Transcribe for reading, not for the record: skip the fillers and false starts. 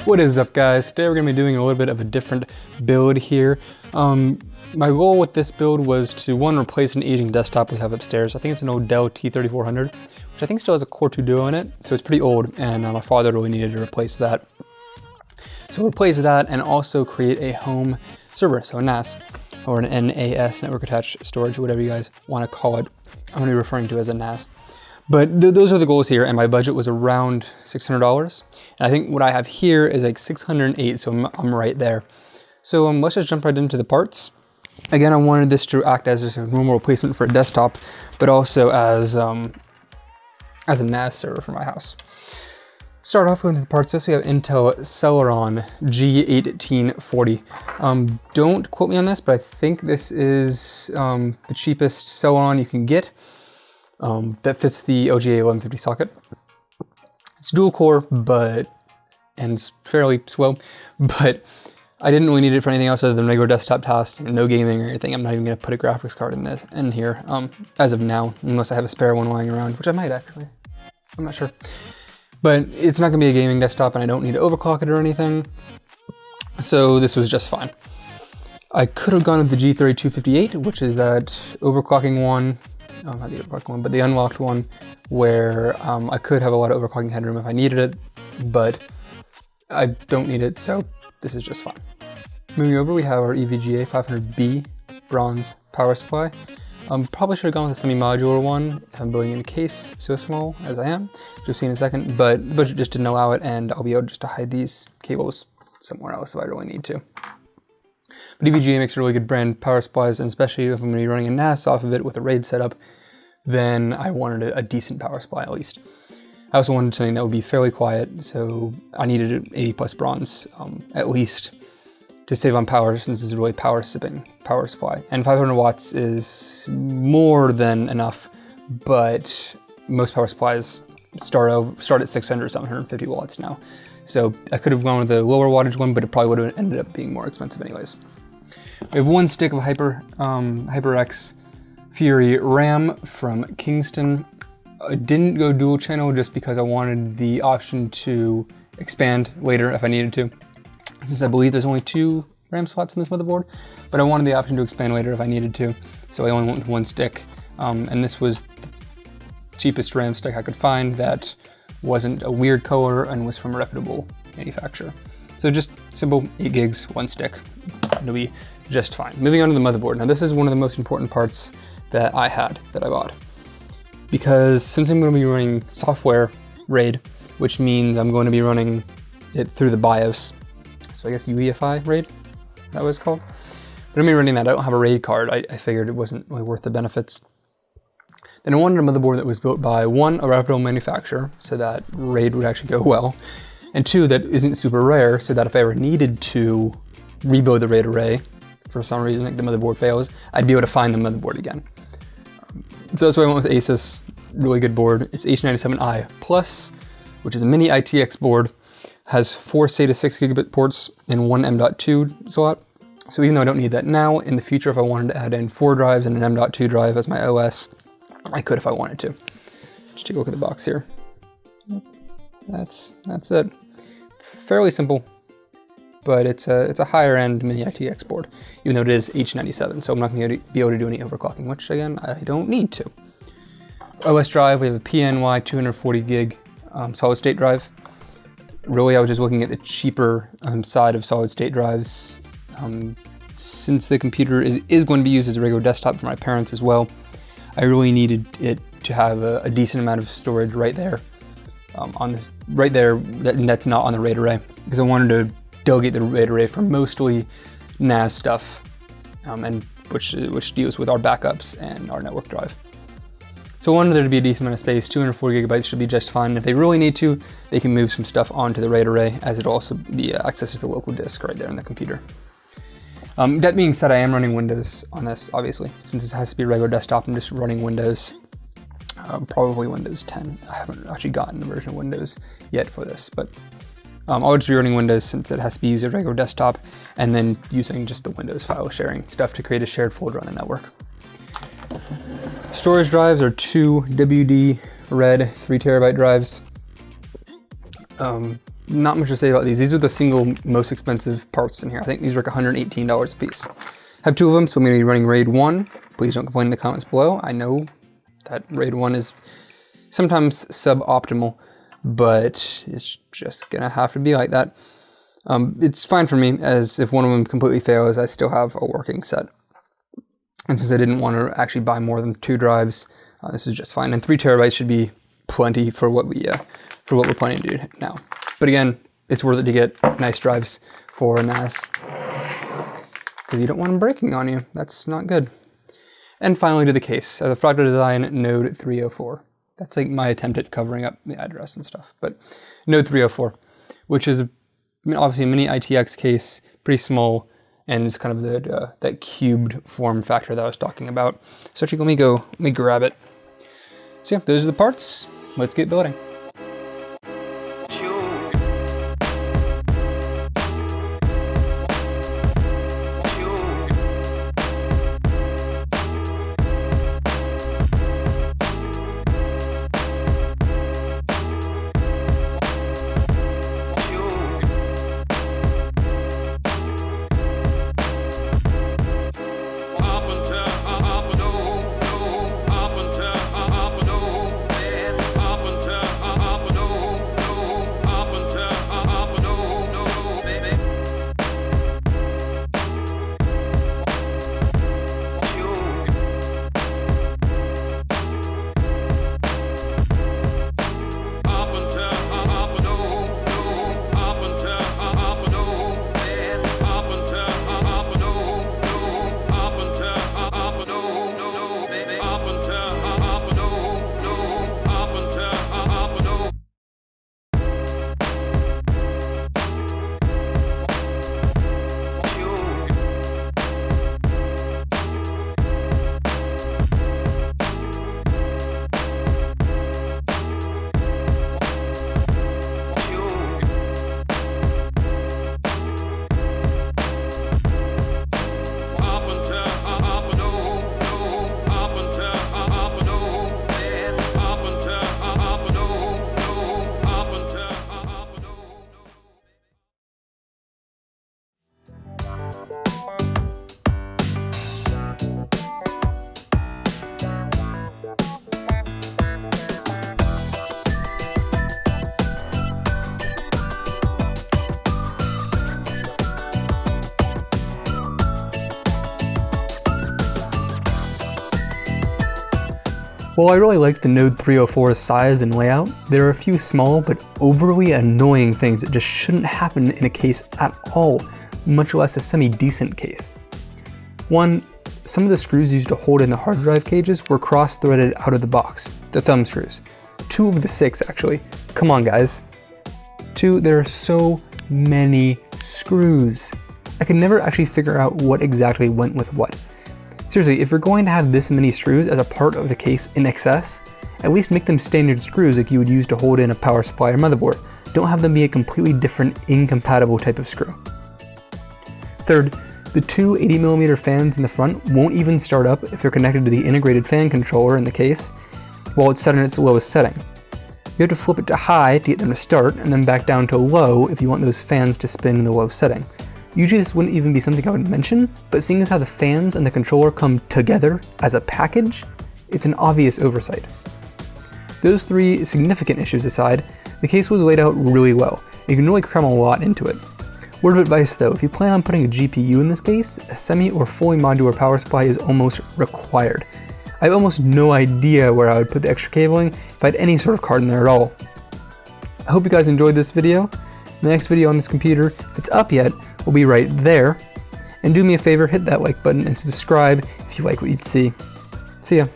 What is up, guys? Today we're going to be doing a little bit of a different build here. My goal with this build was to, one, replace an aging desktop we have upstairs. I think it's an old Dell T3400, which I think still has a Core 2 Duo in it, so it's pretty old, and my father really needed to replace that. So replace that and also create a home server, so a NAS, or an NAS, Network Attached Storage, whatever you guys want to call it. I'm going to be referring to it as a NAS. But those are the goals here, and my budget was around $600. And I think what I have here is like 608, so I'm right there. So let's just jump right into the parts. Again, I wanted this to act as just a normal replacement for a desktop, but also as a NAS server for my house. Start off with the parts. So we have Intel Celeron G1840. Don't quote me on this, but I think this is the cheapest Celeron you can get. That fits the LGA 1150 socket. It's dual core, and it's fairly slow, but I didn't really need it for anything else other than regular desktop tasks, no gaming or anything. I'm not even going to put a graphics card in here, as of now, unless I have a spare one lying around, which I might actually. I'm not sure. But it's not going to be a gaming desktop, and I don't need to overclock it or anything, so this was just fine. I could have gone with the G3258, which is that overclocking one, not the overclocking one, but the unlocked one, where I could have a lot of overclocking headroom if I needed it, but I don't need it, so this is just fine. Moving over, we have our EVGA 500B bronze power supply. Probably should have gone with a semi-modular one if I'm building in a case so small as I am, you'll see in a second, but the budget just didn't allow it, and I'll be able just to hide these cables somewhere else if I really need to. But EVGA makes a really good brand power supplies, and especially if I'm going to be running a NAS off of it with a RAID setup, then I wanted a decent power supply at least. I also wanted something that would be fairly quiet, so I needed an 80 plus bronze at least to save on power, since this is really power sipping power supply. And 500 watts is more than enough, but most power supplies start at 600 or 750 watts now. So I could have gone with a lower wattage one, but it probably would have ended up being more expensive anyways. We have one stick of HyperX Fury RAM from Kingston. I didn't go dual channel just because I wanted the option to expand later if I needed to. Since I believe there's only 2 RAM slots in this motherboard, but I wanted the option to expand later if I needed to. So I only went with one stick, and this was the cheapest RAM stick I could find that wasn't a weird color and was from a reputable manufacturer. So just simple 8 gigs, one stick. It'll be just fine. Moving on to the motherboard. Now this is one of the most important parts that I bought. Because since I'm going to be running software RAID, which means I'm going to be running it through the BIOS. So I guess UEFI RAID, that was called. But I'm going to be running that. I don't have a RAID card. I figured it wasn't really worth the benefits. Then I wanted a motherboard that was built by, 1, a reputable manufacturer, so that RAID would actually go well, and 2, that isn't super rare, so that if I ever needed to rebuild the RAID array, for some reason, like the motherboard fails, I'd be able to find the motherboard again. So that's why I went with Asus, really good board. It's H97i Plus, which is a mini ITX board, has 4 SATA 6 gigabit ports and 1 M.2 slot. So even though I don't need that now, in the future if I wanted to add in 4 drives and an M.2 drive as my OS, I could if I wanted to. Just take a look at the box here. That's it. Fairly simple, but it's a higher end mini ITX board, even though it is H97, so I'm not going to be able to do any overclocking, which again, I don't need to. OS drive, we have a PNY 240 gig solid state drive. Really, I was just looking at the cheaper side of solid state drives. Since the computer is going to be used as a regular desktop for my parents as well, I really needed it to have a decent amount of storage right there, that's not on the RAID array, because I wanted to delegate the RAID array for mostly NAS stuff, and which deals with our backups and our network drive. So I wanted there to be a decent amount of space. 240 gigabytes should be just fine. If they really need to, they can move some stuff onto the RAID array, as it'll also be access to the local disk right there in the computer. That being said, I am running Windows on this, obviously. Since this has to be a regular desktop, I'm just running Windows, probably Windows 10. I haven't actually gotten the version of Windows yet for this, but I'll just be running Windows since it has to be used as a regular desktop, and then using just the Windows file sharing stuff to create a shared folder on the network. Storage drives are 2 WD Red 3 terabyte drives. not much to say about these. These are the single most expensive parts in here. I think these are like $118 a piece. I have 2 of them, so I'm going to be running RAID 1. Please don't complain in the comments below. I know that RAID 1 is sometimes suboptimal, but it's just going to have to be like that. It's fine for me, as if one of them completely fails, I still have a working set. And since I didn't want to actually buy more than 2 drives, this is just fine. And 3 terabytes should be plenty for what we're planning to do now. But again, it's worth it to get nice drives for a NAS, because you don't want them breaking on you. That's not good. And finally to the case, the Fractal Design Node 304. That's like my attempt at covering up the address and stuff. But Node 304, which is obviously a mini ITX case, pretty small, and it's kind of that cubed form factor that I was talking about. So actually, let me grab it. So yeah, those are the parts. Let's get building. While I really liked the Node 304's size and layout, there are a few small but overly annoying things that just shouldn't happen in a case at all, much less a semi-decent case. One, some of the screws used to hold in the hard drive cages were cross-threaded out of the box, the thumb screws. 2 of the 6 actually. Come on guys. 2, there are so many screws. I could never actually figure out what exactly went with what. Seriously, if you're going to have this many screws as a part of the case in excess, at least make them standard screws like you would use to hold in a power supply or motherboard. Don't have them be a completely different, incompatible type of screw. Third, the 2 80mm fans in the front won't even start up if they're connected to the integrated fan controller in the case while it's set in its lowest setting. You have to flip it to high to get them to start, and then back down to low if you want those fans to spin in the low setting. Usually this wouldn't even be something I would mention, but seeing as how the fans and the controller come together as a package, it's an obvious oversight. Those 3 significant issues aside, the case was laid out really well, and you can really cram a lot into it. Word of advice though, if you plan on putting a GPU in this case, a semi or fully modular power supply is almost required. I have almost no idea where I would put the extra cabling if I had any sort of card in there at all. I hope you guys enjoyed this video. The next video on this computer, if it's up yet, will be right there. And do me a favor, hit that like button and subscribe if you like what you'd see. See ya.